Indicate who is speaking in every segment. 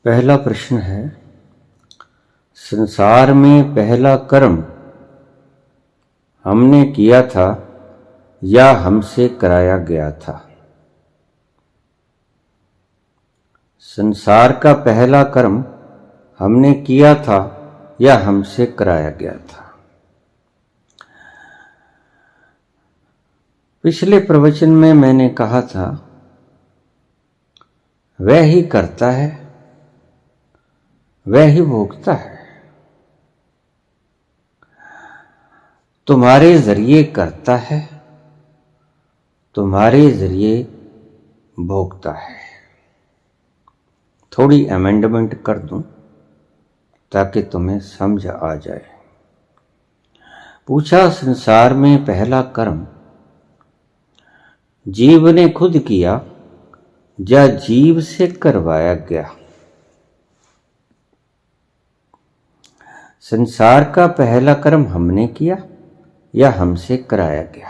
Speaker 1: पहला प्रश्न है, संसार में पहला कर्म हमने किया था या हमसे कराया गया था? संसार का पहला कर्म हमने किया था या हमसे कराया गया था? पिछले प्रवचन में मैंने कहा था, वह ही करता है, वह ही भोगता है। तुम्हारे जरिए करता है, तुम्हारे जरिए भोगता है। थोड़ी अमेंडमेंट कर दूं ताकि तुम्हें समझ आ जाए। पूछा, संसार में पहला कर्म जीव ने खुद किया या जीव से करवाया गया? संसार का पहला कर्म हमने किया या हमसे कराया गया?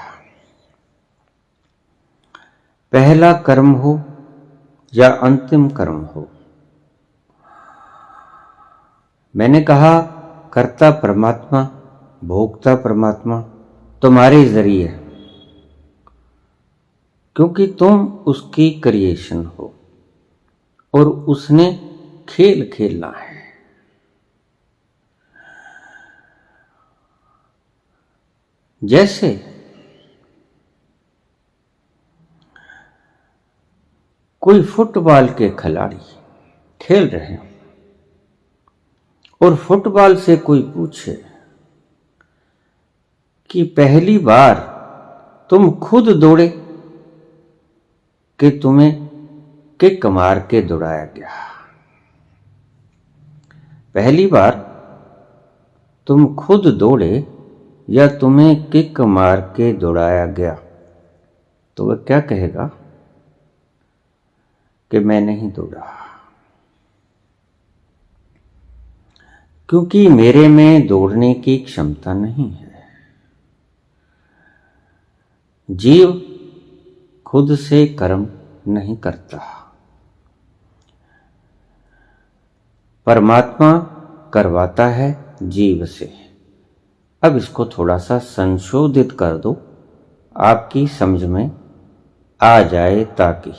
Speaker 1: पहला कर्म हो या अंतिम कर्म हो, मैंने कहा कर्ता परमात्मा, भोक्ता परमात्मा तुम्हारे जरिए, क्योंकि तुम उसकी क्रिएशन हो और उसने खेल खेलना है। जैसे कोई फुटबॉल के खिलाड़ी खेल रहे हैं और फुटबॉल से कोई पूछे कि पहली बार तुम खुद दौड़े कि तुम्हें किक मार के दौड़ाया गया? पहली बार तुम खुद दौड़े या तुम्हें किक मार के दौड़ाया गया? तो वह क्या कहेगा कि मैं नहीं दौड़ा, क्योंकि मेरे में दौड़ने की क्षमता नहीं है। जीव खुद से कर्म नहीं करता, परमात्मा करवाता है जीव से। अब इसको थोड़ा सा संशोधित कर दो, आपकी समझ में आ जाए। ताकि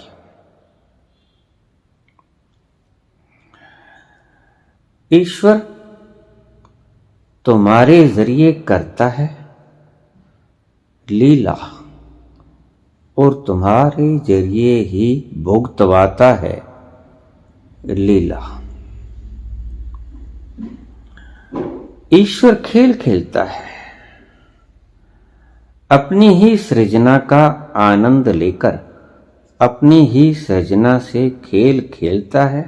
Speaker 1: ईश्वर तुम्हारे जरिए करता है लीला और तुम्हारे जरिए ही भुगतवाता है लीला। ईश्वर खेल खेलता है, अपनी ही सृजना का आनंद लेकर अपनी ही सृजना से खेल खेलता है,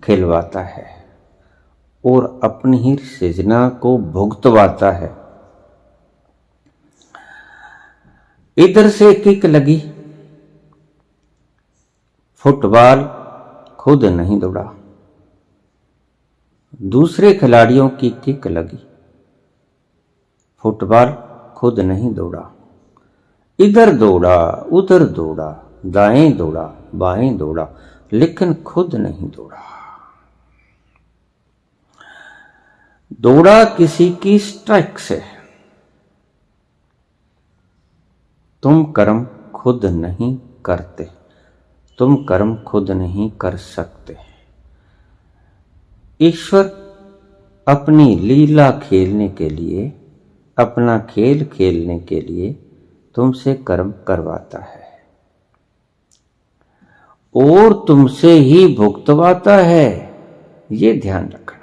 Speaker 1: खिलवाता है और अपनी ही सृजना को भुगतवाता है। इधर से किक लगी, फुटबॉल खुद नहीं दौड़ा, दूसरे खिलाड़ियों की किक लगी, फुटबॉल खुद नहीं दौड़ा। इधर दौड़ा, उधर दौड़ा, दाएं दौड़ा, बाएं दौड़ा, लेकिन खुद नहीं दौड़ा। दौड़ा किसी की स्ट्राइक से। तुम कर्म खुद नहीं करते, तुम कर्म खुद नहीं कर सकते। ईश्वर अपनी लीला खेलने के लिए, अपना खेल खेलने के लिए तुमसे कर्म करवाता है और तुमसे ही भुगतवाता है। ये ध्यान रखना।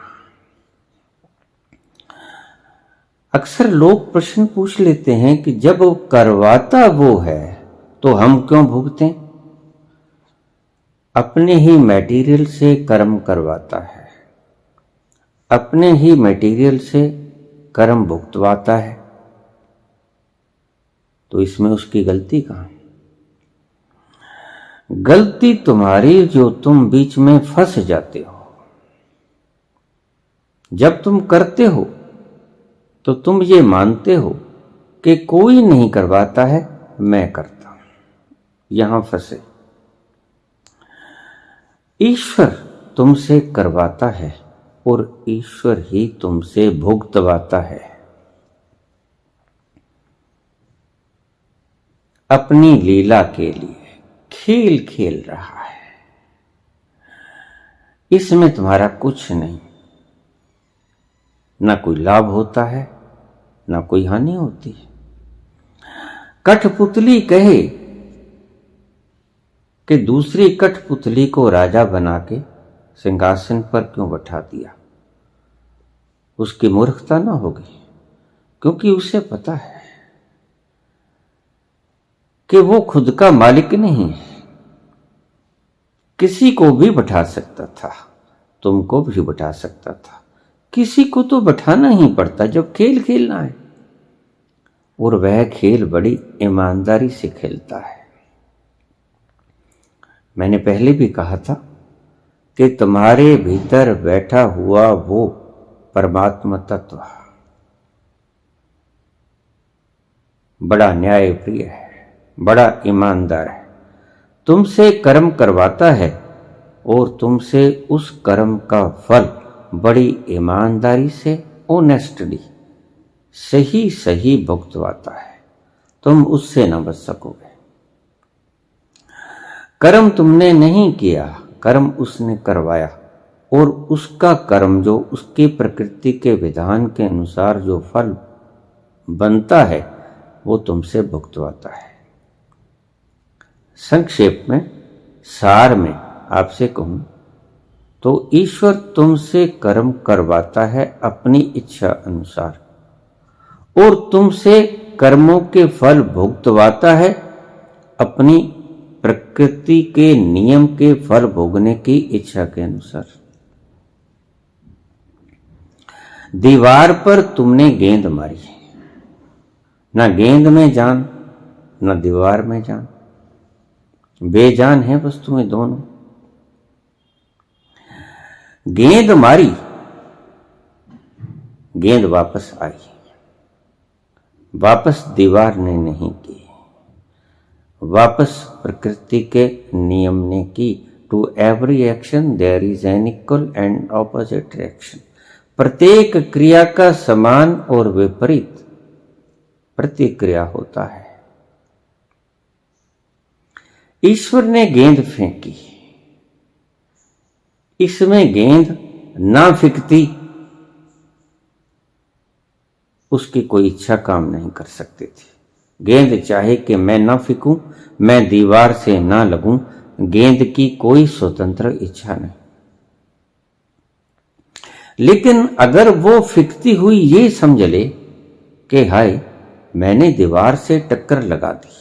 Speaker 1: अक्सर लोग प्रश्न पूछ लेते हैं कि जब वो करवाता वो है तो हम क्यों भुगतें? अपने ही मटेरियल से कर्म करवाता है, अपने ही मटेरियल से कर्म भुगतवाता है, तो इसमें उसकी गलती कहां? गलती तुम्हारी जो तुम बीच में फंस जाते हो। जब तुम करते हो तो तुम ये मानते हो कि कोई नहीं करवाता है, मैं करता हूं। यहां फंसे। ईश्वर तुमसे करवाता है और ईश्वर ही तुमसे भुगतवाता है। अपनी लीला के लिए खेल खेल रहा है, इसमें तुम्हारा कुछ नहीं, ना कोई लाभ होता है ना कोई हानि होती है। कठपुतली कहे कि दूसरी कठपुतली को राजा बना के सिंहासन पर क्यों बैठा दिया, उसकी मूर्खता ना होगी, क्योंकि उसे पता है कि वो खुद का मालिक नहीं है। किसी को भी बैठा सकता था, तुमको भी बैठा सकता था, किसी को तो बैठाना ही पड़ता जब खेल खेलना है। और वह खेल बड़ी ईमानदारी से खेलता है। मैंने पहले भी कहा था कि तुम्हारे भीतर बैठा हुआ वो परमात्मा तत्व बड़ा न्यायप्रिय है, बड़ा ईमानदार है, तुमसे कर्म करवाता है और तुमसे उस कर्म का फल बड़ी ईमानदारी से, ऑनेस्टली, सही सही भुगतवाता है। तुम उससे न बच सकोगे। कर्म तुमने नहीं किया, कर्म उसने करवाया, और उसका कर्म जो उसकी प्रकृति के विधान के अनुसार जो फल बनता है वो तुमसे भुगतवाता है। संक्षेप में, सार में आपसे कहूं तो ईश्वर तुमसे कर्म करवाता है अपनी इच्छा अनुसार, और तुमसे कर्मों के फल भुगतवाता है अपनी प्रकृति के नियम के फल भोगने की इच्छा के अनुसार। दीवार पर तुमने गेंद मारी, ना गेंद में जान ना दीवार में जान, बेजान है वस्तुएं दोनों। गेंद मारी, गेंद वापस आई, वापस दीवार ने नहीं की, वापस प्रकृति के नियम ने की। To every action there is an equal and opposite reaction. प्रत्येक क्रिया का समान और विपरीत प्रतिक्रिया होता है। ईश्वर ने गेंद फेंकी, इसमें गेंद ना फेंकती उसकी कोई इच्छा काम नहीं कर सकती थी। गेंद चाहे कि मैं ना फेंकूं, मैं दीवार से ना लगूं, गेंद की कोई स्वतंत्र इच्छा नहीं। लेकिन अगर वो फेंकती हुई ये समझ ले कि हाय मैंने दीवार से टक्कर लगा दी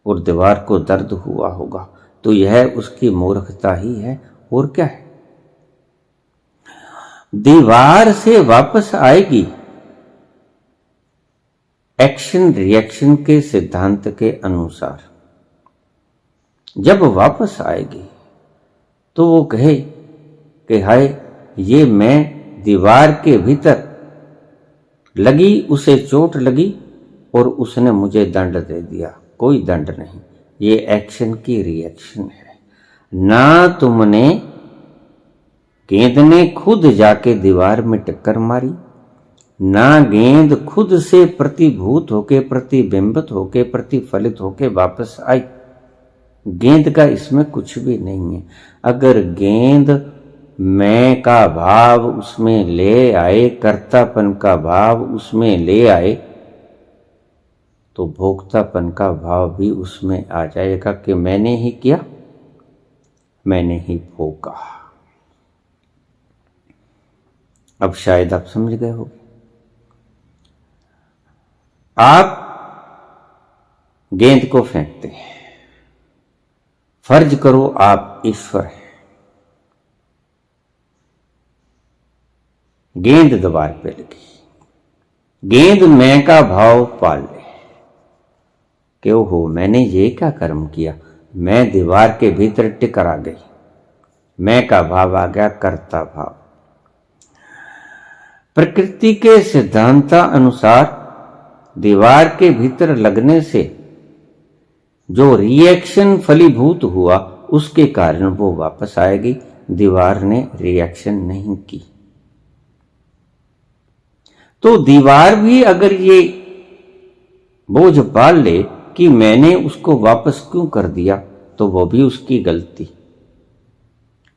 Speaker 1: और दीवार को दर्द हुआ होगा, तो यह उसकी मूर्खता ही है, और क्या है। दीवार से वापस आएगी एक्शन रिएक्शन के सिद्धांत के अनुसार। जब वापस आएगी तो वो कहे कि हाय ये मैं दीवार के भीतर लगी, उसे चोट लगी और उसने मुझे दंड दे दिया। कोई दंड नहीं, ये एक्शन की रिएक्शन है। ना तुमने, गेंद ने खुद जाके दीवार में टक्कर मारी, ना गेंद खुद से प्रतिभूत होके, प्रतिबिंबित होके, प्रतिफलित होके वापस आई। गेंद का इसमें कुछ भी नहीं है। अगर गेंद मैं का भाव उसमें ले आए, कर्तापन का भाव उसमें ले आए, तो भोक्तापन का भाव भी उसमें आ जाएगा कि मैंने ही किया, मैंने ही भोगा। अब शायद आप समझ गए हो। आप गेंद को फेंकते हैं, फर्ज करो आप ईश्वर हैं। गेंद दीवार पे लगी, गेंद मैं का भाव पाल ले कि ओहो मैंने ये क्या कर्म किया, मैं दीवार के भीतर टिकर आ गई, मैं का भाव आ गया, कर्ता भाव। प्रकृति के सिद्धांता अनुसार दीवार के भीतर लगने से जो रिएक्शन फलीभूत हुआ उसके कारण वो वापस आएगी। दीवार ने रिएक्शन नहीं की। तो दीवार भी अगर ये बोझ पाल ले कि मैंने उसको वापस क्यों कर दिया, तो वो भी उसकी गलती।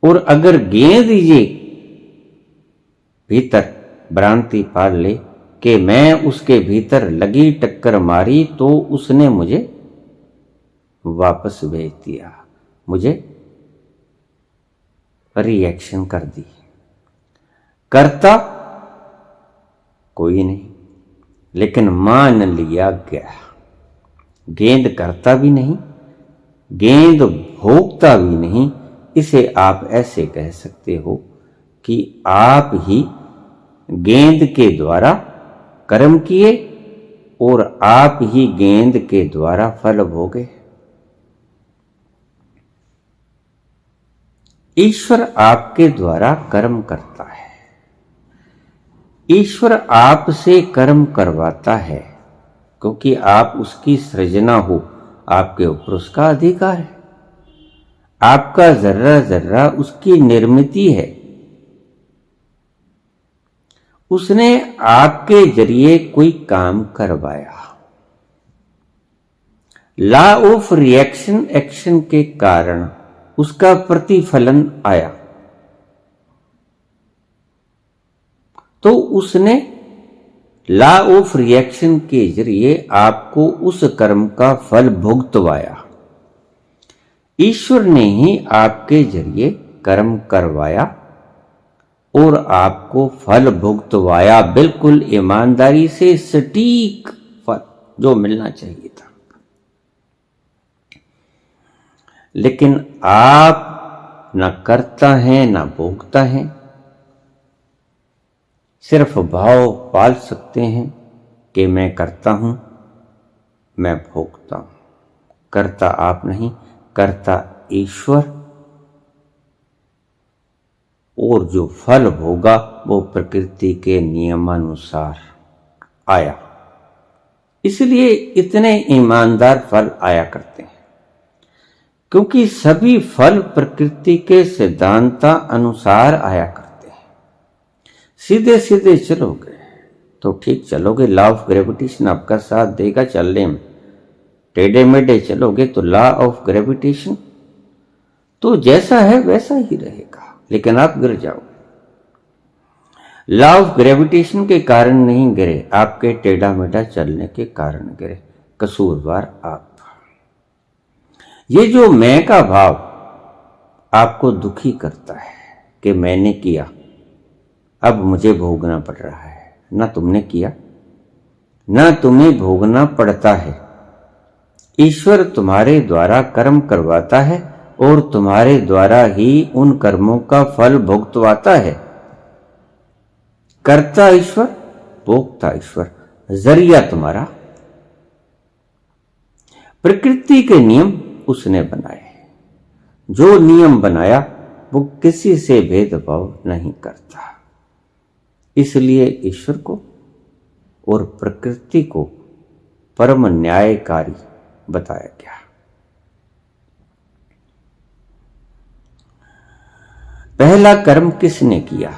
Speaker 1: और अगर गेंद ये भीतर भ्रांति पाल ले कि मैं उसके भीतर लगी टक्कर मारी तो उसने मुझे वापस भेज दिया, मुझे रिएक्शन कर दी। करता कोई नहीं, लेकिन मान लिया गया। गेंद करता भी नहीं, गेंद भोगता भी नहीं। इसे आप ऐसे कह सकते हो कि आप ही गेंद के द्वारा कर्म किए और आप ही गेंद के द्वारा फल भोगे। ईश्वर आपके द्वारा कर्म करता है, ईश्वर आपसे कर्म करवाता है, क्योंकि आप उसकी सृजना हो, आपके ऊपर उसका अधिकार है। आपका जर्रा जर्रा उसकी निर्मिति है। उसने आपके जरिए कोई काम करवाया। लॉ ऑफ रिएक्शन एक्शन के कारण उसका प्रतिफलन आया। तो उसने लॉ ऑफ रिएक्शन के जरिए आपको उस कर्म का फल भुगतवाया। ईश्वर ने ही आपके जरिए कर्म करवाया और आपको फल भुगतवाया, बिल्कुल ईमानदारी से सटीक फल जो मिलना चाहिए था। लेकिन आप न करता है न भोगता है, सिर्फ भाव पाल सकते हैं कि मैं करता हूं, मैं भोगता हूं। करता आप नहीं, करता ईश्वर, और जो फल होगा वो प्रकृति के नियमानुसार आया। इसलिए इतने ईमानदार फल आया करते हैं, क्योंकि सभी फल प्रकृति के सिद्धांत अनुसार आया करते हैं। सीधे सीधे चलोगे तो ठीक चलोगे, लॉ ऑफ ग्रेविटेशन आपका साथ देगा चलने में। टेढ़े मेढ़े चलोगे तो लॉ ऑफ ग्रेविटेशन तो जैसा है वैसा ही रहेगा, लेकिन आप गिर जाओगे। लॉ ऑफ ग्रेविटेशन के कारण नहीं गिरे, आपके टेढ़ा मेढ़ा चलने के कारण गिरे। कसूरवार आप। ये जो मैं का भाव आपको दुखी करता है कि मैंने किया, अब मुझे भोगना पड़ रहा है। ना तुमने किया, ना तुम्हें भोगना पड़ता है। ईश्वर तुम्हारे द्वारा कर्म करवाता है और तुम्हारे द्वारा ही उन कर्मों का फल भुगतवाता है। कर्ता ईश्वर, भोगता ईश्वर, जरिया तुम्हारा। प्रकृति के नियम उसने बनाए। जो नियम बनाया वो किसी से भेदभाव नहीं करता। इसलिए ईश्वर को और प्रकृति को परम न्यायकारी बताया गया। पहला कर्म किसने किया,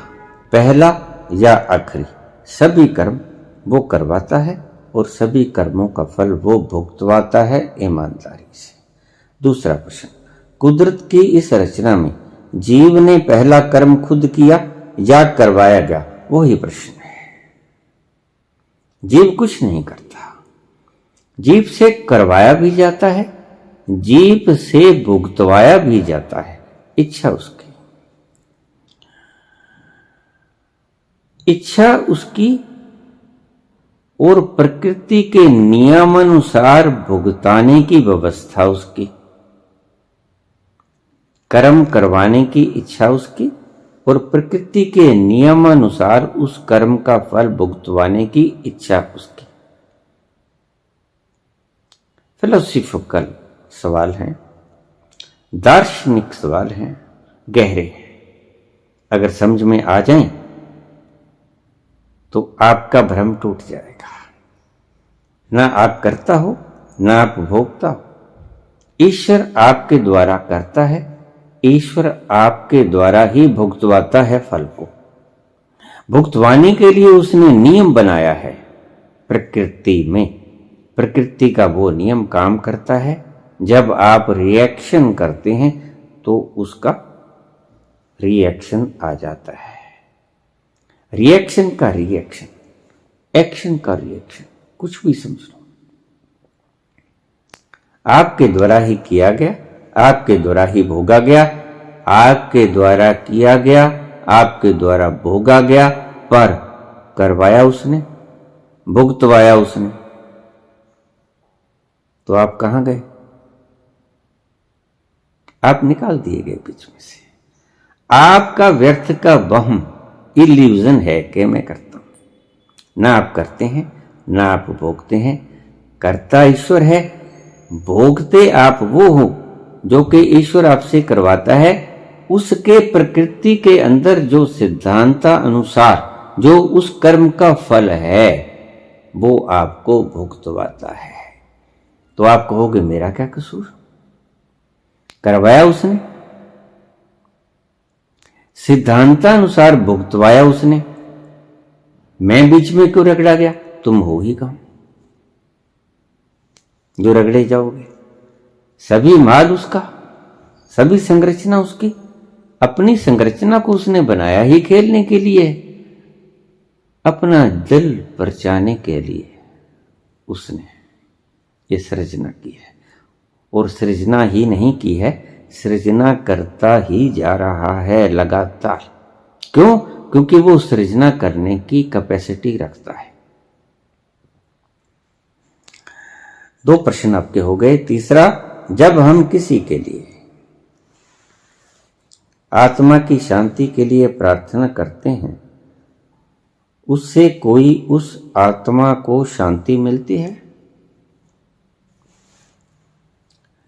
Speaker 1: पहला या आखिरी? सभी कर्म वो करवाता है और सभी कर्मों का फल वो भुगतवाता है ईमानदारी से। दूसरा प्रश्न, कुदरत की इस रचना में जीव ने पहला कर्म खुद किया या करवाया गया? वही प्रश्न है। जीव कुछ नहीं करता, जीव से करवाया भी जाता है, जीव से भुगतवाया भी जाता है। इच्छा उसकी, इच्छा उसकी और प्रकृति के नियमानुसार भुगताने की व्यवस्था उसकी। कर्म करवाने की इच्छा उसकी और प्रकृति के नियमानुसार उस कर्म का फल भुगतवाने की इच्छा उसकी। फिलोसॉफिकल सवाल हैं, दार्शनिक सवाल हैं, गहरे। अगर समझ में आ जाएं तो आपका भ्रम टूट जाएगा। ना आप करता हो, ना आप भोगता हो। ईश्वर आपके द्वारा करता है, ईश्वर आपके द्वारा ही भुगतवाता है फल को। भुगतवाने के लिए उसने नियम बनाया है प्रकृति में। प्रकृति का वो नियम काम करता है, जब आप रिएक्शन करते हैं तो उसका रिएक्शन आ जाता है। रिएक्शन का रिएक्शन, एक्शन का रिएक्शन, कुछ भी समझ लो। आपके द्वारा ही किया गया, आपके द्वारा ही भोगा गया, आपके द्वारा किया गया, आपके द्वारा भोगा गया, पर करवाया उसने, भुगतवाया उसने। तो आप कहां गए? आप निकाल दिए गए बीच में से। आपका व्यर्थ का वहम, इल्यूजन है कि मैं करता हूं। ना आप करते हैं, ना आप भोगते हैं। करता ईश्वर है, भोगते आप वो हो जो कि ईश्वर आपसे करवाता है। उसके प्रकृति के अंदर जो सिद्धांता अनुसार जो उस कर्म का फल है वो आपको भुगतवाता है। तो आप कहोगे मेरा क्या कसूर? करवाया उसने, सिद्धांतानुसार भुगतवाया उसने, मैं बीच में क्यों रगड़ा गया? तुम हो ही कौन जो रगड़े जाओगे? सभी माल उसका, सभी संरचना उसकी। अपनी संरचना को उसने बनाया ही खेलने के लिए, अपना दिल परचाने के लिए उसने ये सृजना की है। और सृजना ही नहीं की है, सृजना करता ही जा रहा है लगातार। क्यों? क्योंकि वो सृजना करने की कैपेसिटी रखता है। 2 प्रश्न आपके हो गए। तीसरा, जब हम किसी के लिए आत्मा की शांति के लिए प्रार्थना करते हैं, उससे कोई उस आत्मा को शांति मिलती है?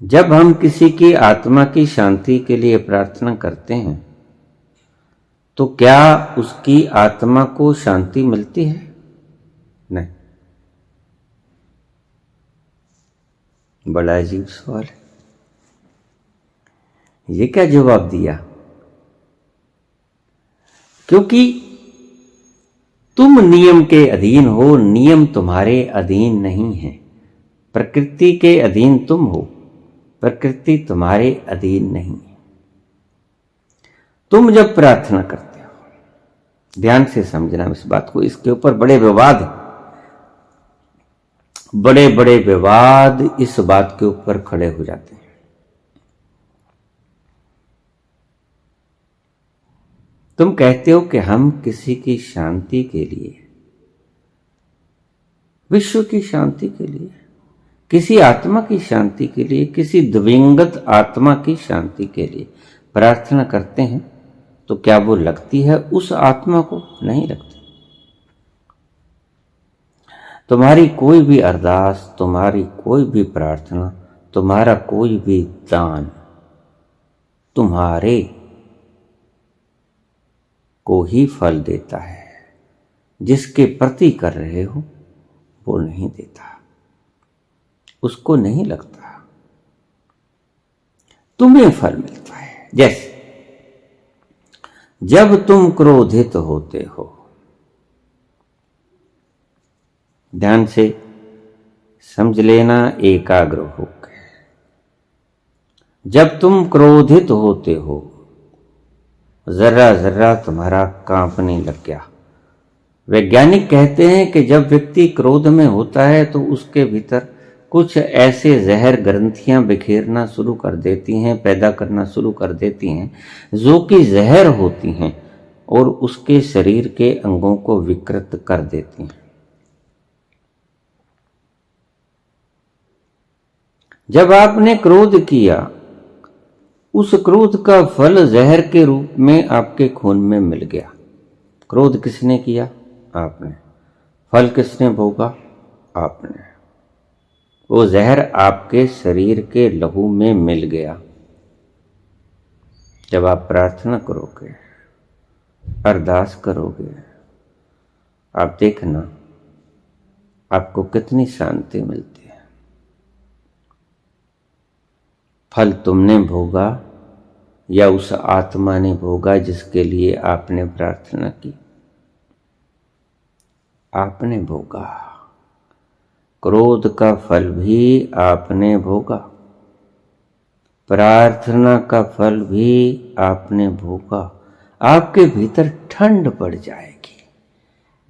Speaker 1: जब हम किसी की आत्मा की शांति के लिए प्रार्थना करते हैं तो क्या उसकी आत्मा को शांति मिलती है? नहीं। बड़ा अजीब सवाल है। ये क्या जवाब दिया? क्योंकि तुम नियम के अधीन हो, नियम तुम्हारे अधीन नहीं है। प्रकृति के अधीन तुम हो, प्रकृति तुम्हारे अधीन नहीं है। तुम जब प्रार्थना करते हो, ध्यान से समझना इस बात को, इसके ऊपर बड़े विवाद, बड़े बड़े विवाद इस बात के ऊपर खड़े हो जाते हैं। तुम कहते हो कि हम किसी की शांति के लिए, विश्व की शांति के लिए, किसी आत्मा की शांति के लिए, किसी दिवंगत आत्मा की शांति के लिए प्रार्थना करते हैं, तो क्या वो लगती है उस आत्मा को? नहीं लगती। तुम्हारी कोई भी अरदास, तुम्हारी कोई भी प्रार्थना, तुम्हारा कोई भी दान तुम्हारे को ही फल देता है। जिसके प्रति कर रहे हो वो नहीं देता, उसको नहीं लगता, तुम्हें फल मिलता है। जैसे जब तुम क्रोधित होते हो, ध्यान से समझ लेना एकाग्र होकर, जब तुम क्रोधित होते हो, जर्रा जर्रा तुम्हारा कांपने लग गया। वैज्ञानिक कहते हैं कि जब व्यक्ति क्रोध में होता है तो उसके भीतर कुछ ऐसे जहर ग्रंथियां बिखेरना शुरू कर देती हैं, पैदा करना शुरू कर देती हैं, जो कि जहर होती हैं और उसके शरीर के अंगों को विकृत कर देती हैं। जब आपने क्रोध किया, उस क्रोध का फल जहर के रूप में आपके खून में मिल गया। क्रोध किसने किया? आपने। फल किसने भोगा? आपने। वो जहर आपके शरीर के लहू में मिल गया। जब आप प्रार्थना करोगे, अरदास करोगे, आप देखना आपको कितनी शांति मिलती है। फल तुमने भोगा, या उस आत्मा ने भोगा जिसके लिए आपने प्रार्थना की? आपने भोगा। क्रोध का फल भी आपने भोगा, प्रार्थना का फल भी आपने भोगा। आपके भीतर ठंड पड़ जाएगी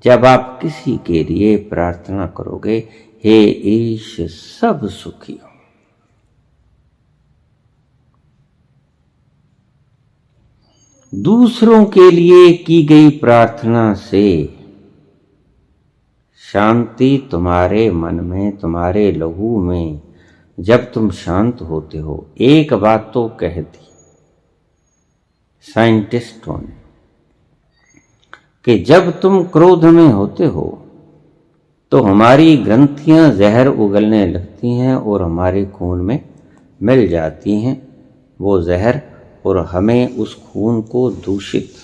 Speaker 1: जब आप किसी के लिए प्रार्थना करोगे, हे ईश सब सुखी हो। दूसरों के लिए की गई प्रार्थना से शांति तुम्हारे मन में, तुम्हारे लहू में, जब तुम शांत होते हो। एक बात तो कह दी साइंटिस्टों ने कि जब तुम क्रोध में होते हो तो हमारी ग्रंथियां जहर उगलने लगती हैं और हमारे खून में मिल जाती हैं वो जहर, और हमें उस खून को दूषित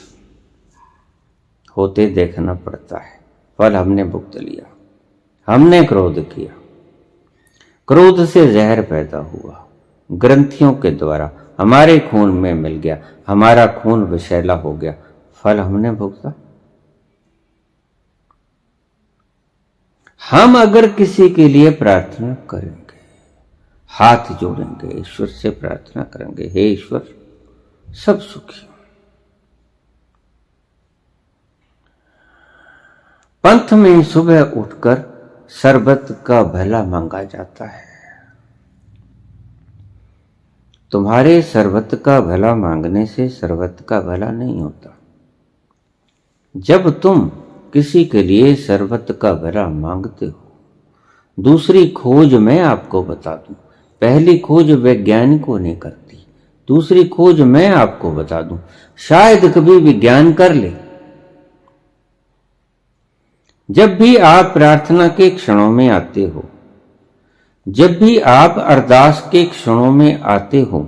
Speaker 1: होते देखना पड़ता है। फल हमने भुगत लिया, हमने क्रोध किया, क्रोध से जहर पैदा हुआ, ग्रंथियों के द्वारा हमारे खून में मिल गया, हमारा खून विषैला हो गया, फल हमने भुगता। हम अगर किसी के लिए प्रार्थना करेंगे, हाथ जोड़ेंगे, ईश्वर से प्रार्थना करेंगे, हे ईश्वर सब सुखी। पंथ में सुबह उठकर शरबत का भला मांगा जाता है। तुम्हारे शरबत का भला मांगने से शरबत का भला नहीं होता। जब तुम किसी के लिए शरबत का भला मांगते हो, दूसरी खोज मैं आपको बता दूं, पहली खोज वैज्ञानिकों ने कर दी, दूसरी खोज मैं आपको बता दूं, शायद कभी विज्ञान कर ले। जब भी आप प्रार्थना के क्षणों में आते हो, जब भी आप अरदास के क्षणों में आते हो,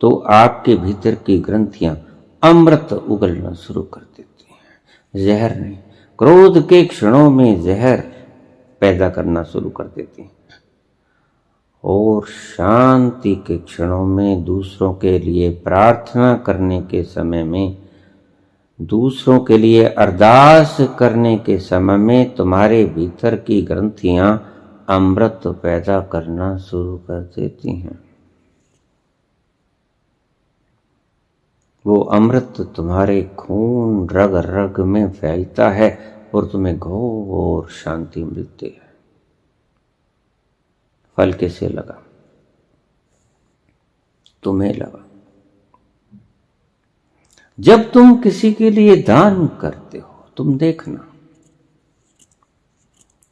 Speaker 1: तो आपके भीतर की ग्रंथियां अमृत उगलना शुरू कर देती हैं, जहर नहीं। क्रोध के क्षणों में जहर पैदा करना शुरू कर देती हैं, और शांति के क्षणों में, दूसरों के लिए प्रार्थना करने के समय में, दूसरों के लिए अरदास करने के समय में तुम्हारे भीतर की ग्रंथियां अमृत पैदा करना शुरू कर देती हैं। वो अमृत तुम्हारे खून रग रग में फैलता है और तुम्हें घोर शांति मिलती है। फल कैसे लगा? तुम्हें लगा। जब तुम किसी के लिए दान करते हो, तुम देखना,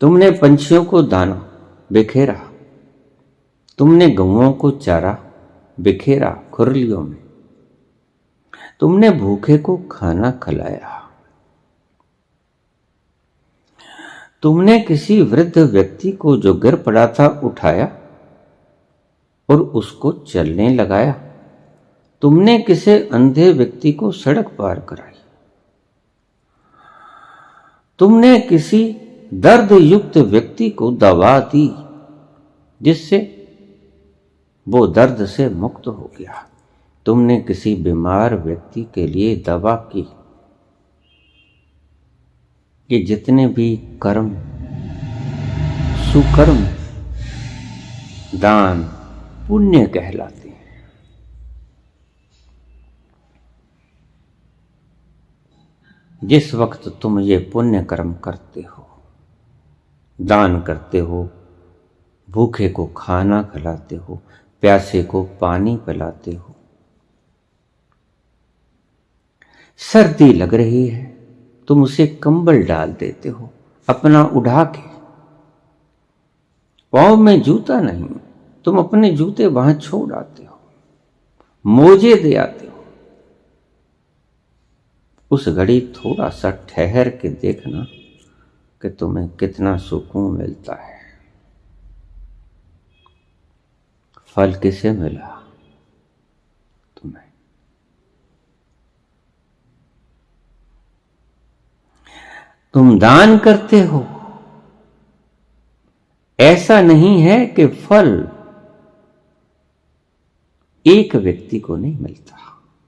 Speaker 1: तुमने पंछियों को दाना बिखेरा, तुमने गौओं को चारा बिखेरा खुरलियों में, तुमने भूखे को खाना खिलाया, तुमने किसी वृद्ध व्यक्ति को जो गिर पड़ा था उठाया और उसको चलने लगाया, तुमने किसी अंधे व्यक्ति को सड़क पार कराई, तुमने किसी दर्द युक्त व्यक्ति को दवा दी जिससे वो दर्द से मुक्त हो गया, तुमने किसी बीमार व्यक्ति के लिए दवा की। ये जितने भी कर्म, सुकर्म, दान, पुण्य कहलाते हैं। जिस वक्त तुम ये पुण्य कर्म करते हो, दान करते हो, भूखे को खाना खिलाते हो, प्यासे को पानी पिलाते हो, सर्दी लग रही है तुम उसे कंबल डाल देते हो अपना उड़ा के, पांव में जूता नहीं, तुम अपने जूते वहां छोड़ आते हो, मोजे दे आते हो। उस घड़ी थोड़ा सा ठहर के देखना कि तुम्हें कितना सुकून मिलता है। फल किसे मिला? तुम्हें। तुम दान करते हो, ऐसा नहीं है कि फल एक व्यक्ति को नहीं मिलता,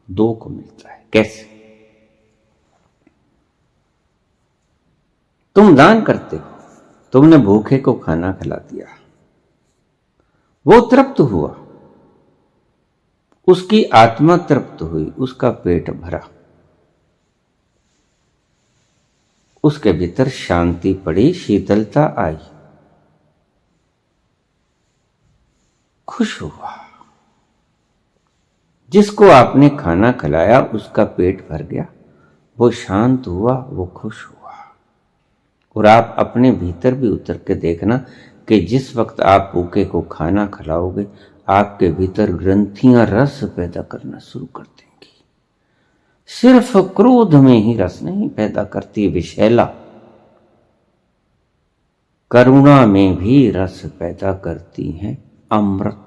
Speaker 1: दो को मिलता है। कैसे? तुम दान करते हो, तुमने भूखे को खाना खिला दिया, वो तृप्त हुआ, उसकी आत्मा तृप्त हुई, उसका पेट भरा, उसके भीतर शांति पड़ी, शीतलता आई, खुश हुआ। जिसको आपने खाना खिलाया उसका पेट भर गया, वो शांत हुआ, वो खुश हुआ। और आप अपने भीतर भी उतर के देखना कि जिस वक्त आप भूखे को खाना खिलाओगे, आपके भीतर ग्रंथियां रस पैदा करना शुरू कर देंगी। सिर्फ क्रोध में ही रस नहीं पैदा करती विशैला, करुणा में भी रस पैदा करती हैं अमृत।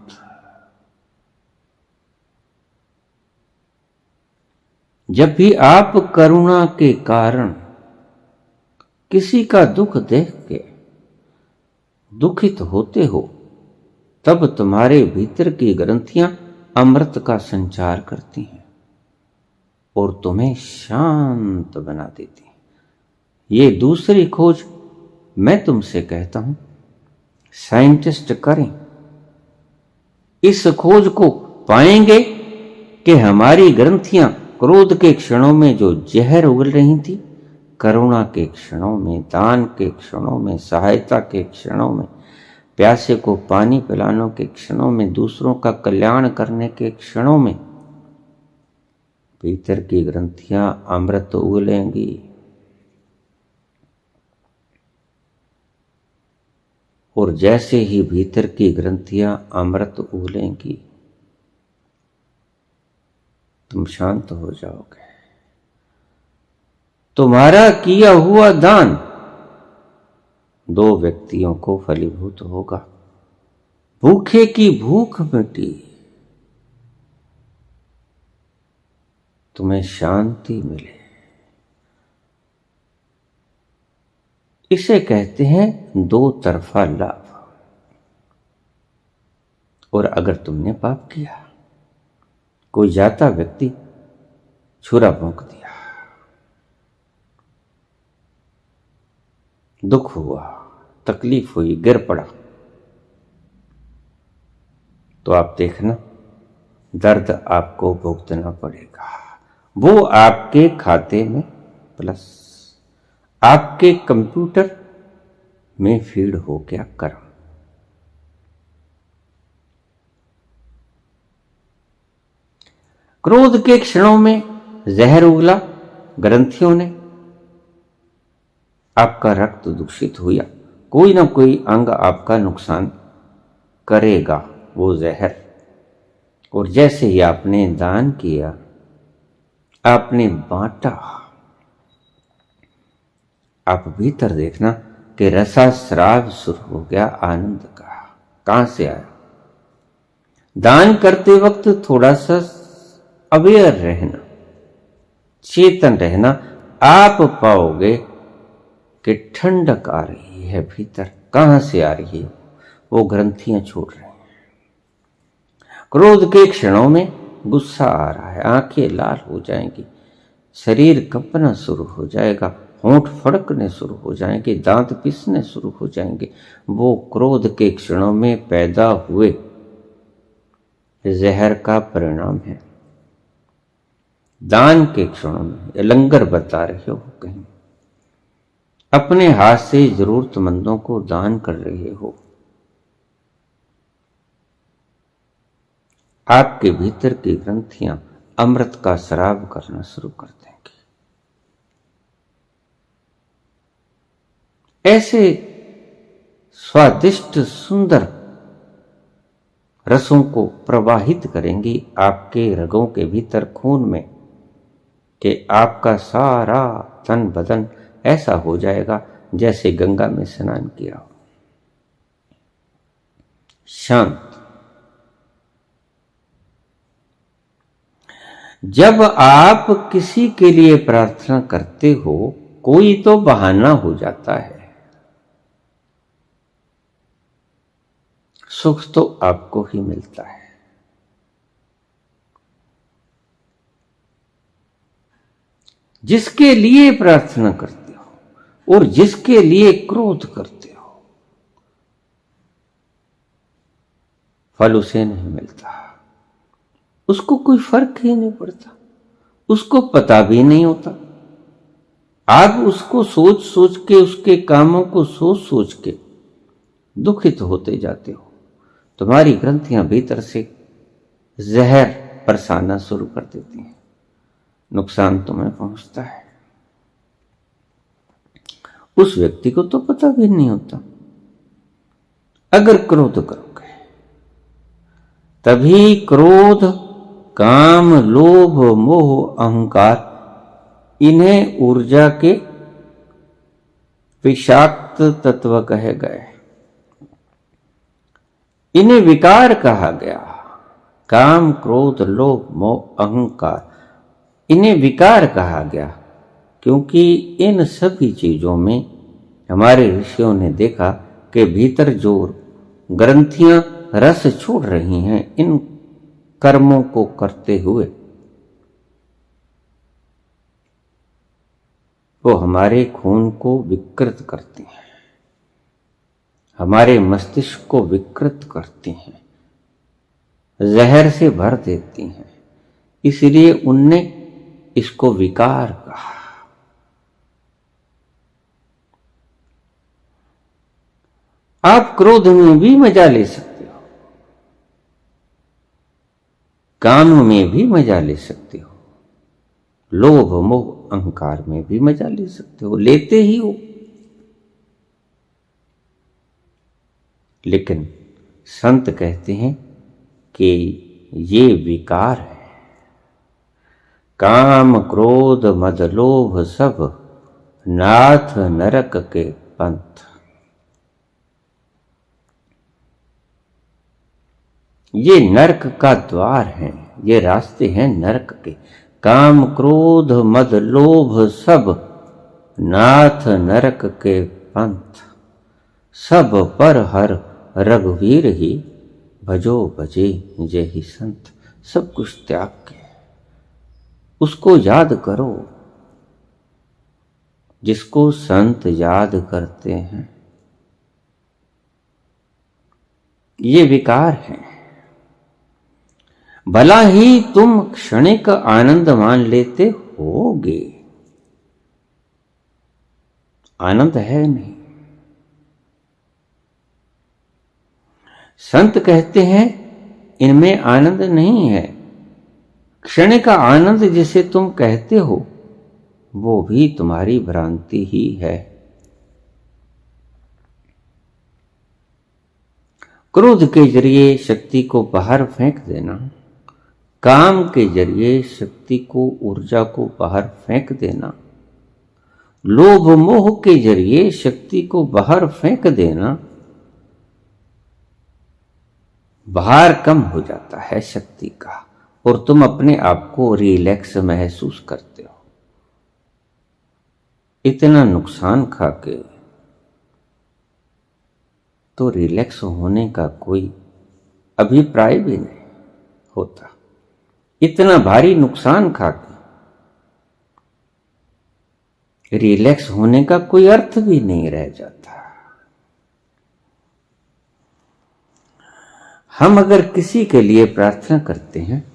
Speaker 1: जब भी आप करुणा के कारण किसी का दुख देख के दुखित होते हो, तब तुम्हारे भीतर की ग्रंथियां अमृत का संचार करती हैं और तुम्हें शांत बना देती हैं। ये दूसरी खोज मैं तुमसे कहता हूं, साइंटिस्ट करें। इस खोज को पाएंगे कि हमारी ग्रंथियां क्रोध के क्षणों में जो जहर उगल रही थी, करुणा के क्षणों में, दान के क्षणों में, सहायता के क्षणों में, प्यासे को पानी पिलाने के क्षणों में, दूसरों का कल्याण करने के क्षणों में भीतर की ग्रंथियां अमृत उगलेंगी। और जैसे ही भीतर की ग्रंथियां अमृत उगलेंगी, तुम शांत हो जाओगे। तुम्हारा किया हुआ दान दो व्यक्तियों को फलीभूत होगा, भूखे की भूख मिटी, तुम्हें शांति मिले। इसे कहते हैं दो तरफा लाभ। और अगर तुमने पाप किया, कोई जाता व्यक्ति छुरा भोंक दिया, दुख हुआ, तकलीफ हुई, गिर पड़ा, तो आप देखना दर्द आपको भुगतना पड़ेगा। वो आपके खाते में प्लस, आपके कंप्यूटर में फीड हो गया कर्म। क्रोध के क्षणों में जहर उगला ग्रंथियों ने, आपका रक्त दूषित हुआ, कोई ना कोई अंग आपका नुकसान करेगा वो जहर। और जैसे ही आपने दान किया, आपने बांटा, आप भीतर देखना कि रसास्राव शुरू हो गया आनंद का। कहां से आया? दान करते वक्त थोड़ा सा अवेयर रहना, चेतन रहना, आप पाओगे कि ठंडक आ रही है भीतर। कहां से आ रही है? वो ग्रंथियां छोड़ रही हैं। क्रोध के क्षणों में गुस्सा आ रहा है, आंखें लाल हो जाएंगी, शरीर कंपना शुरू हो जाएगा, होंठ फड़कने शुरू हो जाएंगे, दांत पिसने शुरू हो जाएंगे। वो क्रोध के क्षणों में पैदा हुए जहर का परिणाम है। दान के क्षणों में लंगर बता रहे हो, कहीं अपने हाथ से जरूरतमंदों को दान कर रहे हो, आपके भीतर की ग्रंथियां अमृत का शराब करना शुरू कर देंगी। ऐसे स्वादिष्ट सुंदर रसों को प्रवाहित करेंगी आपके रगों के भीतर, खून में, कि आपका सारा तन बदन ऐसा हो जाएगा जैसे गंगा में स्नान किया हो। शांत। जब आप किसी के लिए प्रार्थना करते हो, कोई तो बहाना हो जाता है, सुख तो आपको ही मिलता है। जिसके लिए प्रार्थना करते हो और जिसके लिए क्रोध करते हो, फल उसे नहीं मिलता। उसको कोई फर्क ही नहीं पड़ता, उसको पता भी नहीं होता। आप उसको सोच सोच के, उसके कामों को सोच सोच के दुखित होते जाते हो। तुम्हारी ग्रंथियां भीतर से जहर बरसाना शुरू कर देती हैं, नुकसान तुम्हें पहुंचता है। उस व्यक्ति को तो पता भी नहीं होता। अगर क्रोध करोगे, तभी क्रोध, काम, लोभ, मोह, अहंकार, इन्हें ऊर्जा के विषाक्त तत्व कहे गए, इन्हें विकार कहा गया। काम, क्रोध, लोभ, मोह, अहंकार, इन्हें विकार कहा गया, क्योंकि इन सभी चीजों में हमारे ऋषियों ने देखा कि भीतर जो ग्रंथियां रस छोड़ रही हैं, इन कर्मों को करते हुए वो हमारे खून को विकृत करती हैं, हमारे मस्तिष्क को विकृत करती हैं, जहर से भर देती हैं। इसलिए उनने इसको विकार कहा। आप क्रोध में भी मजा ले सकते हो, काम में भी मजा ले सकते हो, लोभ, मोह, अहंकार में भी मजा ले सकते हो, लेते ही हो। लेकिन संत कहते हैं कि ये विकार है। काम, क्रोध, मद, लोभ सब नाथ नरक के पंथ। ये नरक का द्वार है, ये रास्ते हैं नरक के। काम, क्रोध, मद, लोभ सब नाथ नरक के पंथ। सब पर हर रघुवीर ही, भजो भजे जय ही संत। सब कुछ त्याग के उसको याद करो जिसको संत याद करते हैं। ये विकार है। भला ही तुम क्षणिक आनंद मान लेते होगे, आनंद है नहीं। संत कहते हैं इनमें आनंद नहीं है। क्षणिक आनंद जिसे तुम कहते हो वो भी तुम्हारी भ्रांति ही है। क्रोध के जरिए शक्ति को बाहर फेंक देना, काम के जरिए शक्ति को, ऊर्जा को बाहर फेंक देना, लोभ मोह के जरिए शक्ति को बाहर फेंक देना, भार कम हो जाता है शक्ति का और तुम अपने आप को रिलैक्स महसूस करते हो। इतना नुकसान खाके तो रिलैक्स होने का कोई अभिप्राय भी नहीं होता। इतना भारी नुकसान खाके रिलैक्स होने का कोई अर्थ भी नहीं रह जाता। हम अगर किसी के लिए प्रार्थना करते हैं,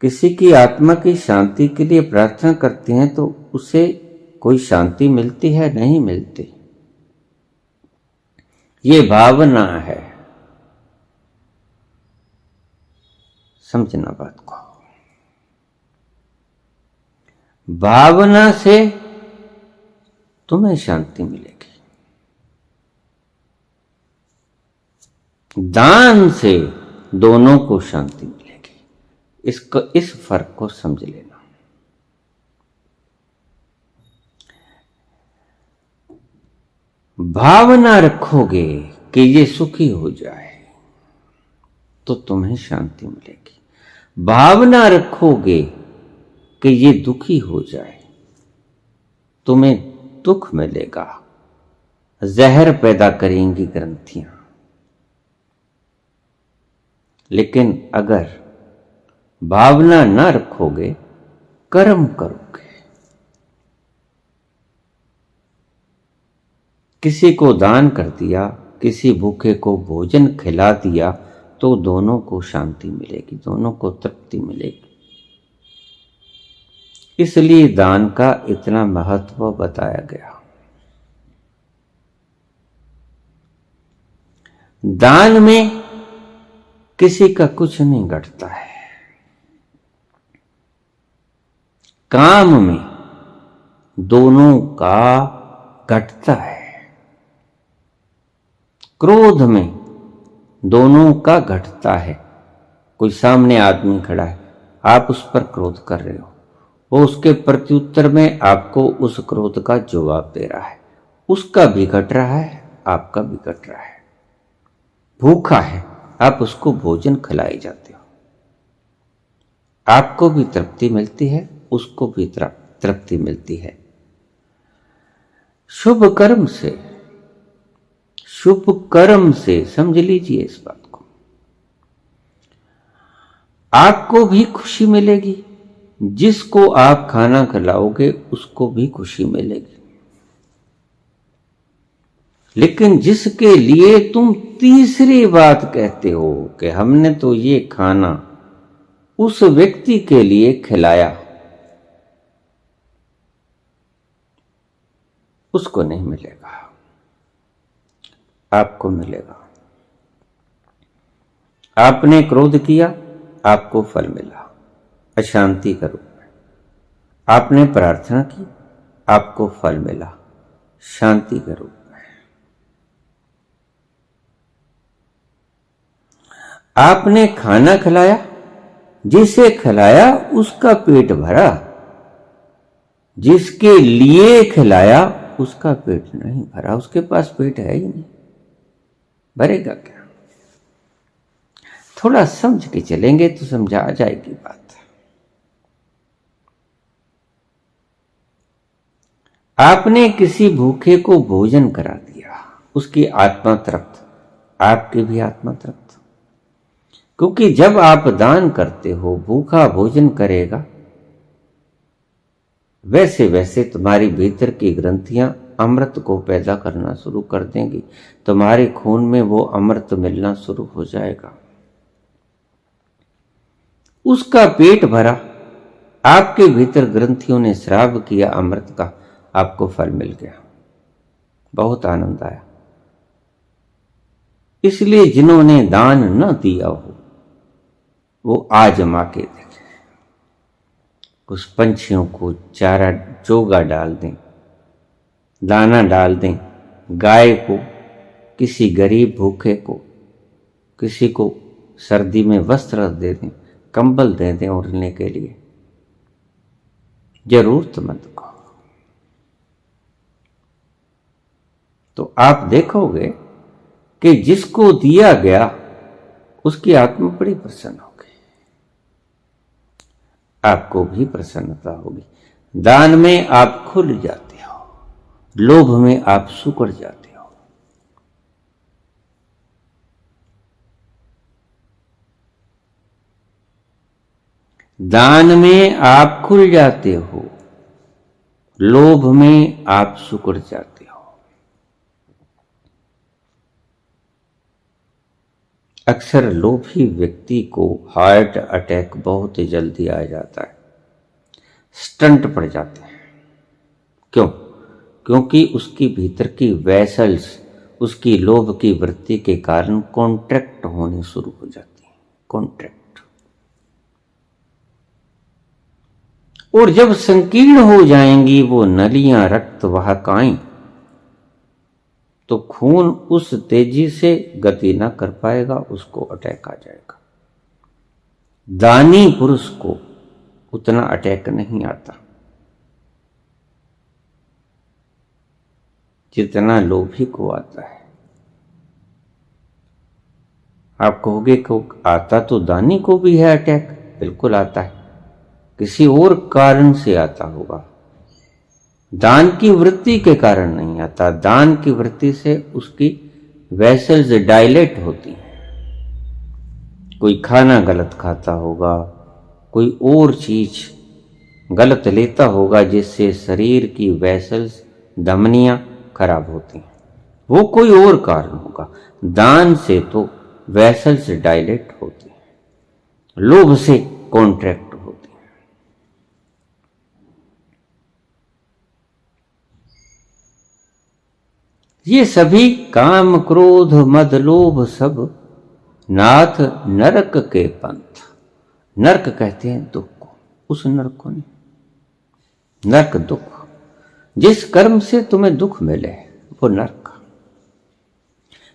Speaker 1: किसी की आत्मा की शांति के लिए प्रार्थना करते हैं, तो उसे कोई शांति मिलती है? नहीं मिलती। ये भावना है, समझना बात को। भावना से तुम्हें शांति मिलेगी, दान से दोनों को शांति मिलेगी। इस फर्क को समझ लेना। भावना रखोगे कि ये सुखी हो जाए तो तुम्हें शांति मिलेगी। भावना रखोगे कि ये दुखी हो जाए, तुम्हें दुख मिलेगा। जहर पैदा करेंगी ग्रंथियां। लेकिन अगर भावना न रखोगे, कर्म करोगे। किसी को दान कर दिया, किसी भूखे को भोजन खिला दिया, तो दोनों को शांति मिलेगी, दोनों को तृप्ति मिलेगी। इसलिए दान का इतना महत्व बताया गया। दान में किसी का कुछ नहीं घटता है, काम में दोनों का घटता है, क्रोध में दोनों का घटता है। कोई सामने आदमी खड़ा है, आप उस पर क्रोध कर रहे हो, वो उसके प्रत्युत्तर में आपको उस क्रोध का जवाब दे रहा है, उसका भी घट रहा है, आपका भी घट रहा है। भूखा है, आप उसको भोजन खिलाए जाते हो, आपको भी तृप्ति मिलती है, उसको भी तृप्ति मिलती है। शुभ कर्म से समझ लीजिए इस बात को, आपको भी खुशी मिलेगी, जिसको आप खाना खिलाओगे उसको भी खुशी मिलेगी। लेकिन जिसके लिए तुम तीसरी बात कहते हो कि हमने तो ये खाना उस व्यक्ति के लिए खिलाया, उसको नहीं मिलेगा, आपको मिलेगा। आपने क्रोध किया, आपको फल मिला अशांति का रूप में। आपने प्रार्थना की, आपको फल मिला शांति का रूप में। आपने खाना खिलाया, जिसे खिलाया उसका पेट भरा, जिसके लिए खिलाया उसका पेट नहीं भरा, उसके पास पेट है ही नहीं, भरेगा क्या? थोड़ा समझ के चलेंगे तो समझा आ जाएगी बात। आपने किसी भूखे को भोजन करा दिया, उसकी आत्मा तृप्त, आपकी भी आत्मा तृप्त। क्योंकि जब आप दान करते हो, भूखा भोजन करेगा, वैसे वैसे तुम्हारी भीतर की ग्रंथियां अमृत को पैदा करना शुरू कर देंगी, तुम्हारे खून में वो अमृत मिलना शुरू हो जाएगा। उसका पेट भरा, आपके भीतर ग्रंथियों ने श्राव किया अमृत का, आपको फल मिल गया, बहुत आनंद आया। इसलिए जिन्होंने दान न दिया हो वो आजमा के देखें, कुछ पंछियों को चारा चोगा डाल दें, दाना डाल दें, गाय को, किसी गरीब भूखे को, किसी को सर्दी में वस्त्र दे दें, कंबल दे दें ओढ़ने के लिए जरूरतमंद को, तो आप देखोगे कि जिसको दिया गया उसकी आत्मा बड़ी प्रसन्न होगी, आपको भी प्रसन्नता होगी। दान में आप खुल जाते हो, लोभ में आप सुकड़ जाते हो। दान में आप खुल जाते हो, लोभ में आप सुकड़ जाते हो। अक्सर लोभी व्यक्ति को हार्ट अटैक बहुत जल्दी आ जाता है, स्टंट पड़ जाते हैं। क्यों? क्योंकि उसकी भीतर की वेसल्स, उसकी लोभ की वृत्ति के कारण कॉन्ट्रैक्ट होने शुरू हो जाती है, कॉन्ट्रैक्ट। और जब संकीर्ण हो जाएंगी वो नलियां, रक्त वाहकाएं, तो खून उस तेजी से गति ना कर पाएगा, उसको अटैक आ जाएगा। दानी पुरुष को उतना अटैक नहीं आता जितना लोभी को आता है। आप कहोगे कि आता तो दानी को भी है अटैक, बिल्कुल आता है, किसी और कारण से आता होगा, दान की वृत्ति के कारण नहीं आता। दान की वृत्ति से उसकी वेसल्स डायलेट होती हैं। कोई खाना गलत खाता होगा, कोई और चीज गलत लेता होगा जिससे शरीर की वेसल्स धमनियां खराब होती हैं, वो कोई और कारण होगा। दान से तो वेसल्स डायलेट होती हैं, लोभ से कॉन्ट्रैक्ट होती हैं। ये सभी काम क्रोध मद लोभ सब नाथ नरक के पंथ। नरक कहते हैं दुख को, उस नरक को नहीं, नरक दुख। जिस कर्म से तुम्हें दुख मिले वो नरक,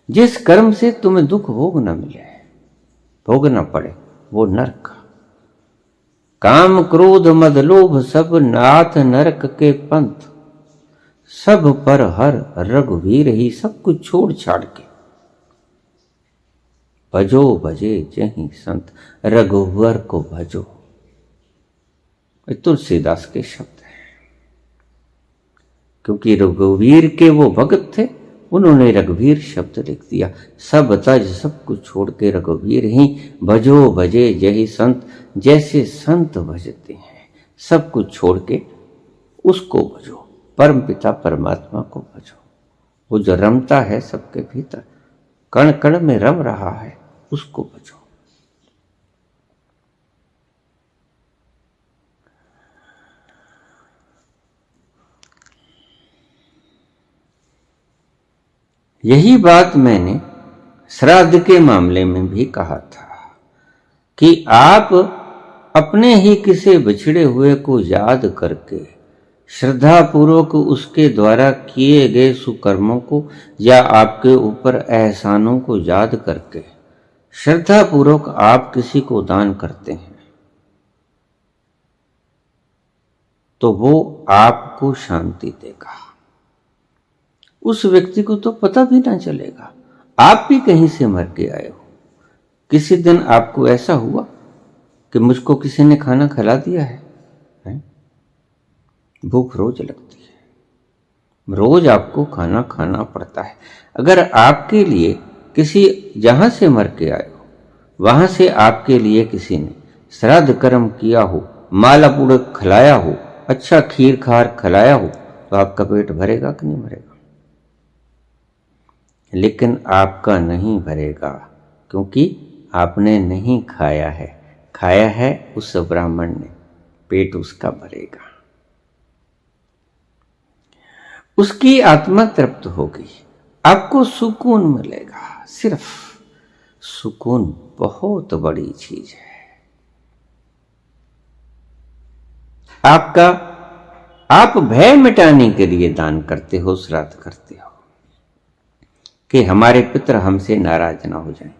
Speaker 1: जिस कर्म से तुम्हें दुख भोगना मिले, भोगना पड़े, वो नरक। काम क्रोध मद लोभ सब नाथ नरक के पंथ। सब पर हर रघुवीर ही, सब कुछ छोड़ छाड़ के भजो भजे जहीं संत, रघुवर को भजो। ये तुलसीदास के शब्द हैं, क्योंकि रघुवीर के वो भगत थे, उन्होंने रघुवीर शब्द लिख दिया। सब तज सब कुछ छोड़ के रघुवीर ही, भजो भजे जही संत, जैसे संत भजते हैं। सब कुछ छोड़ के उसको भजो, परम पिता परमात्मा को भजो। वो जो रमता है सबके भीतर, कण कण में रम रहा है, उसको भजो। यही बात मैंने श्राद्ध के मामले में भी कहा था कि आप अपने ही किसी बिछड़े हुए को याद करके श्रद्धा पूर्वक उसके द्वारा किए गए सुकर्मों को या आपके ऊपर एहसानों को याद करके श्रद्धा पूर्वक आप किसी को दान करते हैं, तो वो आपको शांति देगा। उस व्यक्ति को तो पता भी ना चलेगा आप भी कहीं से मर के आए हो। किसी दिन आपको ऐसा हुआ कि मुझको किसी ने खाना खिला दिया है? भूख रोज लगती है, रोज आपको खाना खाना पड़ता है। अगर आपके लिए किसी जहां से मर के आए हो वहां से आपके लिए किसी ने श्राद्ध कर्म किया हो, माला पुड़क खिलाया हो, अच्छा खीर खार खिलाया हो, तो आपका पेट भरेगा कि नहीं भरेगा? लेकिन आपका नहीं भरेगा, क्योंकि आपने नहीं खाया है, खाया है उस ब्राह्मण ने, पेट उसका भरेगा, उसकी आत्मा तृप्त होगी, आपको सुकून मिलेगा। सिर्फ सुकून बहुत बड़ी चीज है। आप भय मिटाने के लिए दान करते हो, श्राद्ध करते हो कि हमारे पितर हमसे नाराज ना हो जाएं।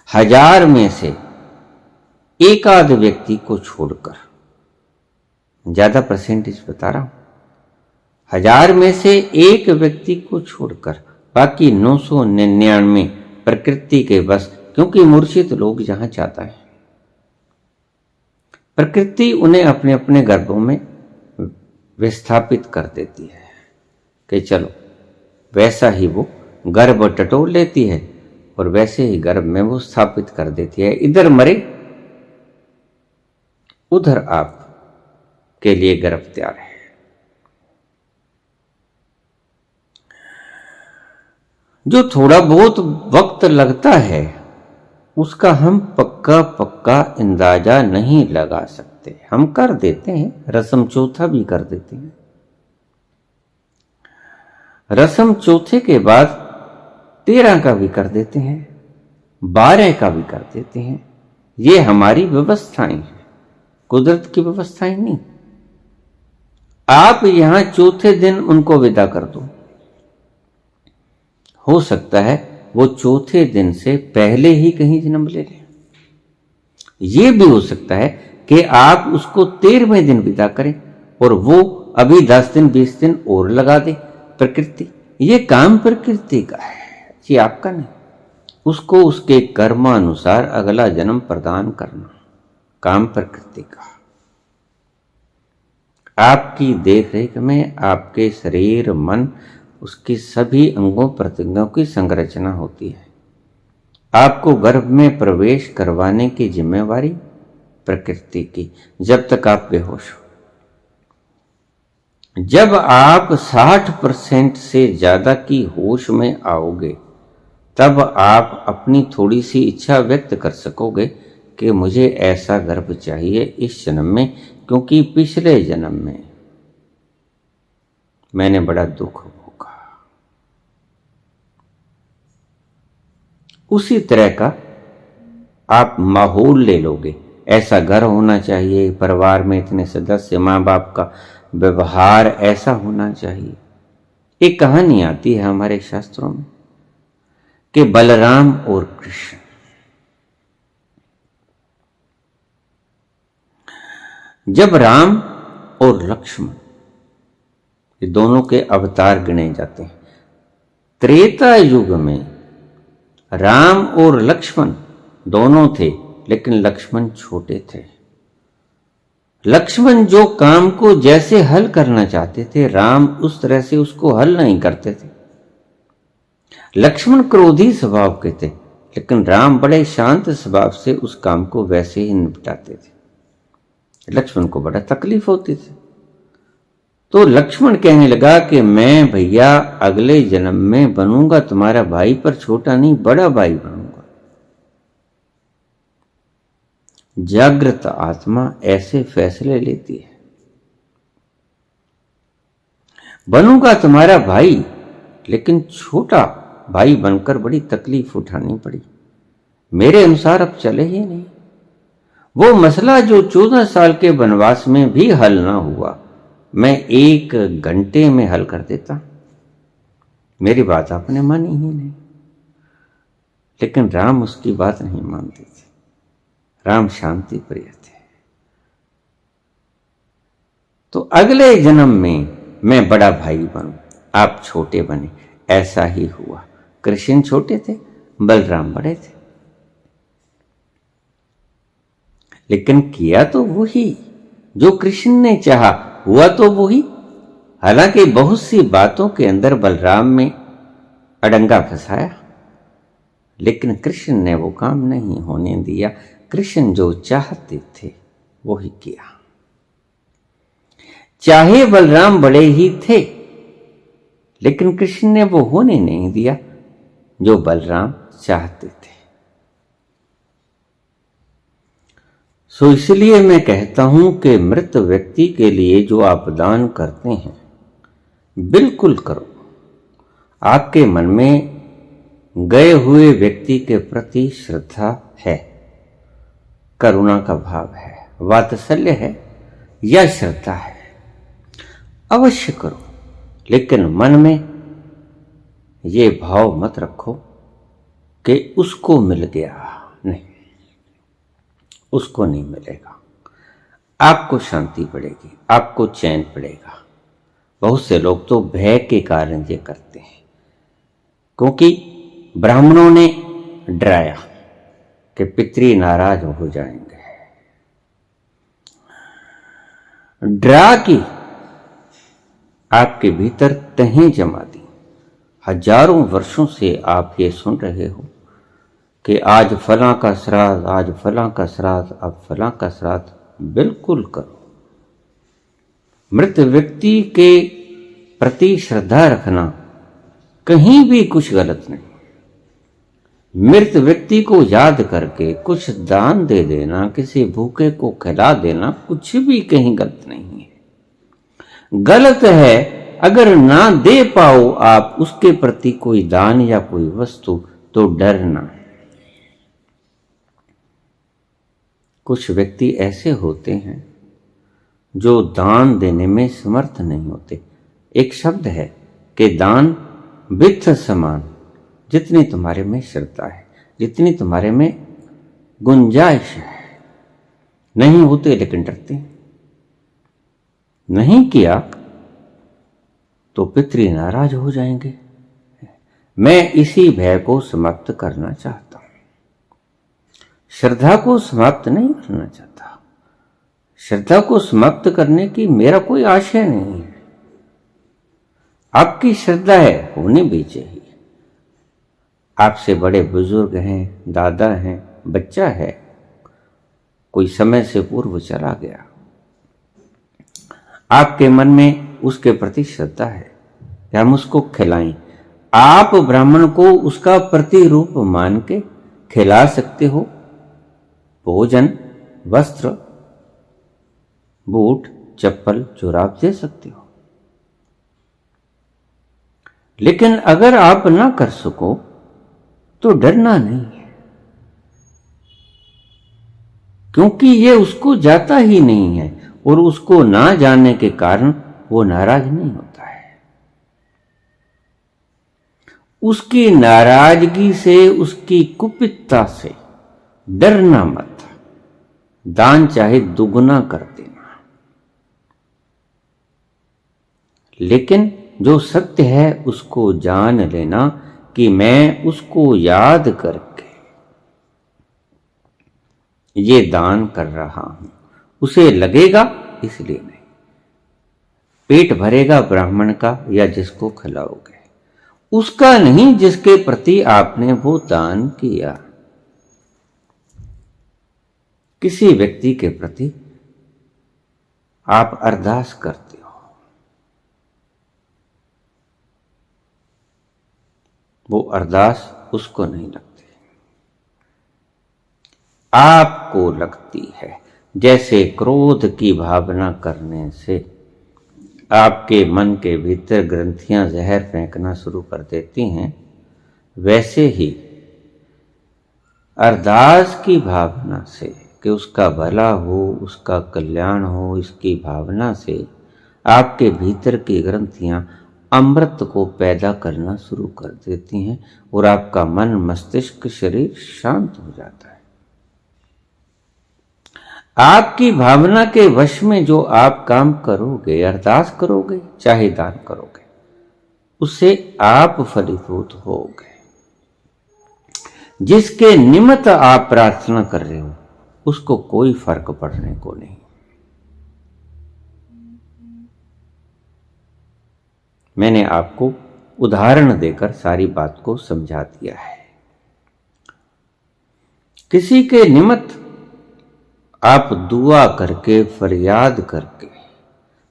Speaker 1: 1000 में से एक आध व्यक्ति को छोड़कर, ज्यादा परसेंटेज बता रहा हूं, 1000 में से एक व्यक्ति को छोड़कर बाकी 999 प्रकृति के बस, क्योंकि मूर्छित लोग जहां चाहता है प्रकृति उन्हें अपने अपने गर्भों में विस्थापित कर देती है कि चलो, वैसा ही वो गर्भ टटोल लेती है और वैसे ही गर्भ में वो स्थापित कर देती है। इधर मरे उधर आप के लिए गर्भ तैयार है। जो थोड़ा बहुत वक्त लगता है उसका हम पक्का अंदाजा नहीं लगा सकते। हम कर देते हैं, रस्म चौथा भी कर देते हैं। रस्म चौथे के बाद 13 का भी कर देते हैं, 12 का भी कर देते हैं। ये हमारी व्यवस्थाएं हैं, कुदरत की व्यवस्थाएं नहीं। आप यहां चौथे दिन उनको विदा कर दो, हो सकता है वो चौथे दिन से पहले ही कहीं जन्म ले लें। ये भी हो सकता है कि आप उसको 13वें दिन विदा करें और वो अभी 10 दिन 20 दिन और लगा दे। प्रकृति, ये काम प्रकृति का है, ये आपका नहीं। उसको उसके कर्मानुसार अगला जन्म प्रदान करना काम प्रकृति का। आपकी देखरेख में आपके शरीर, मन, उसकी सभी अंगों प्रत्यंगों की संरचना होती है। आपको गर्भ में प्रवेश करवाने की जिम्मेवारी प्रकृति की, जब तक आप बेहोश हो। जब आप 60% से ज्यादा की होश में आओगे, तब आप अपनी थोड़ी सी इच्छा व्यक्त कर सकोगे कि मुझे ऐसा गर्भ चाहिए इस जन्म में, क्योंकि पिछले जन्म में मैंने बड़ा दुख भोगा। उसी तरह का आप माहौल ले लोगे। ऐसा घर होना चाहिए, परिवार में इतने सदस्य, माँ बाप का व्यवहार ऐसा होना चाहिए। एक कहानी आती है हमारे शास्त्रों में कि बलराम और कृष्ण, जब राम और लक्ष्मण, ये दोनों के अवतार गिने जाते हैं। त्रेता युग में राम और लक्ष्मण दोनों थे, लेकिन लक्ष्मण छोटे थे। लक्ष्मण जो काम को जैसे हल करना चाहते थे, राम उस तरह से उसको हल नहीं करते थे। लक्ष्मण क्रोधी स्वभाव के थे, लेकिन राम बड़े शांत स्वभाव से उस काम को वैसे ही निपटाते थे। लक्ष्मण को बड़ा तकलीफ होती थी। तो लक्ष्मण कहने लगा कि मैं भैया अगले जन्म में बनूंगा तुम्हारा भाई, पर छोटा नहीं, बड़ा भाई बनूंगा। जागृत आत्मा ऐसे फैसले लेती है। बनूंगा तुम्हारा भाई, लेकिन छोटा भाई बनकर बड़ी तकलीफ उठानी पड़ी। मेरे अनुसार अब चले ही नहीं। वो मसला जो 14 साल के वनवास में भी हल ना हुआ, मैं 1 घंटे में हल कर देता। मेरी बात आपने मानी ही नहीं। लेकिन राम उसकी बात नहीं मानते थे। राम शांति प्रिय थे। तो अगले जन्म में मैं बड़ा भाई बनूं, आप छोटे बने। ऐसा ही हुआ। कृष्ण छोटे थे, बलराम बड़े थे। लेकिन किया तो वही जो कृष्ण ने चाहा, हुआ तो वही। हालांकि बहुत सी बातों के अंदर बलराम में अड़ंगा फंसाया, लेकिन कृष्ण ने वो काम नहीं होने दिया। कृष्ण जो चाहते थे वो ही किया। चाहे बलराम बड़े ही थे, लेकिन कृष्ण ने वो होने नहीं दिया जो बलराम चाहते थे। सो इसलिए मैं कहता हूं कि मृत व्यक्ति के लिए जो आप दान करते हैं, बिल्कुल करो। आपके मन में गए हुए व्यक्ति के प्रति श्रद्धा है, करुणा का भाव है, वात्सल्य है या श्रद्धा है, अवश्य करो। लेकिन मन में ये भाव मत रखो कि उसको मिल गया। नहीं, उसको नहीं मिलेगा। आपको शांति पड़ेगी, आपको चैन पड़ेगा। बहुत से लोग तो भय के कारण ये करते हैं, क्योंकि ब्राह्मणों ने डराया कि पितरी नाराज हो जाएंगे। डरा के आपके भीतर तहें जमा दी। हजारों वर्षों से आप ये सुन रहे हो कि आज फलां का श्राद्ध, आज फलां का श्राद्ध, अब फलां का श्राद्ध। बिल्कुल करो। मृत व्यक्ति के प्रति श्रद्धा रखना कहीं भी कुछ गलत नहीं। मृत व्यक्ति को याद करके कुछ दान दे देना, किसी भूखे को खिला देना, कुछ भी कहीं गलत नहीं है। गलत है अगर ना दे पाओ आप उसके प्रति कोई दान या कोई वस्तु, तो डरना। कुछ व्यक्ति ऐसे होते हैं जो दान देने में समर्थ नहीं होते। एक शब्द है कि दान वित्त समान। जितनी तुम्हारे में श्रद्धा है, जितनी तुम्हारे में गुंजाइश है। नहीं होते लेकिन डरते हैं। नहीं किया तो पितरी नाराज हो जाएंगे। मैं इसी भय को समाप्त करना चाहता हूं। श्रद्धा को समाप्त नहीं करना चाहता। श्रद्धा को समाप्त करने की मेरा कोई आशय नहीं है। आपकी श्रद्धा है, होनी भी चाहिए। आपसे बड़े बुजुर्ग हैं, दादा हैं, बच्चा है, कोई समय से पूर्व चला गया। आपके मन में उसके प्रति श्रद्धा है कि हम उसको खिलाएं। आप ब्राह्मण को उसका प्रतिरूप मान के खिला सकते हो। भोजन, वस्त्र, बूट, चप्पल, जुराब दे सकते हो। लेकिन अगर आप ना कर सको तो डरना नहीं है, क्योंकि ये उसको जाता ही नहीं है और उसको ना जानने के कारण वो नाराज नहीं होता है। उसकी नाराजगी से, उसकी कुपितता से डरना मत। दान चाहे दुगुना कर देना, लेकिन जो सत्य है उसको जान लेना कि मैं उसको याद करके ये दान कर रहा हूं। उसे लगेगा इसलिए नहीं। पेट भरेगा ब्राह्मण का या जिसको खिलाओगे, उसका नहीं जिसके प्रति आपने वो दान किया। किसी व्यक्ति के प्रति आप अरदास करते हो, वो अरदास उसको नहीं लगती, आपको लगती है। जैसे क्रोध की भावना करने से आपके मन के भीतर ग्रंथियां जहर फेंकना शुरू कर देती हैं, वैसे ही अरदास की भावना से कि उसका भला हो, उसका कल्याण हो, इसकी भावना से आपके भीतर की ग्रंथियां अमृत को पैदा करना शुरू कर देती हैं और आपका मन, मस्तिष्क, शरीर शांत हो जाता है। आपकी भावना के वश में जो आप काम करोगे, अरदास करोगे, चाहे दान करोगे, उससे आप फलीभूत होगे। जिसके निमित्त आप प्रार्थना कर रहे हो उसको कोई फर्क पड़ने को नहीं। मैंने आपको उदाहरण देकर सारी बात को समझा दिया है। किसी के निमित्त आप दुआ करके, फरियाद करके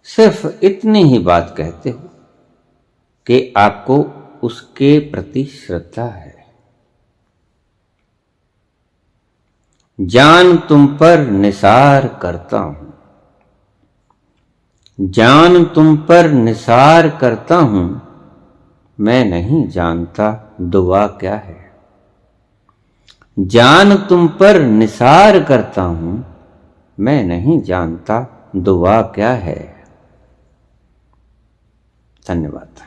Speaker 1: सिर्फ इतनी ही बात कहते हो कि आपको उसके प्रति श्रद्धा है। जान तुम पर निसार करता हूं, जान तुम पर निसार करता हूं, मैं नहीं जानता दुआ क्या है। जान तुम पर निसार करता हूं, मैं नहीं जानता दुआ क्या है। धन्यवाद।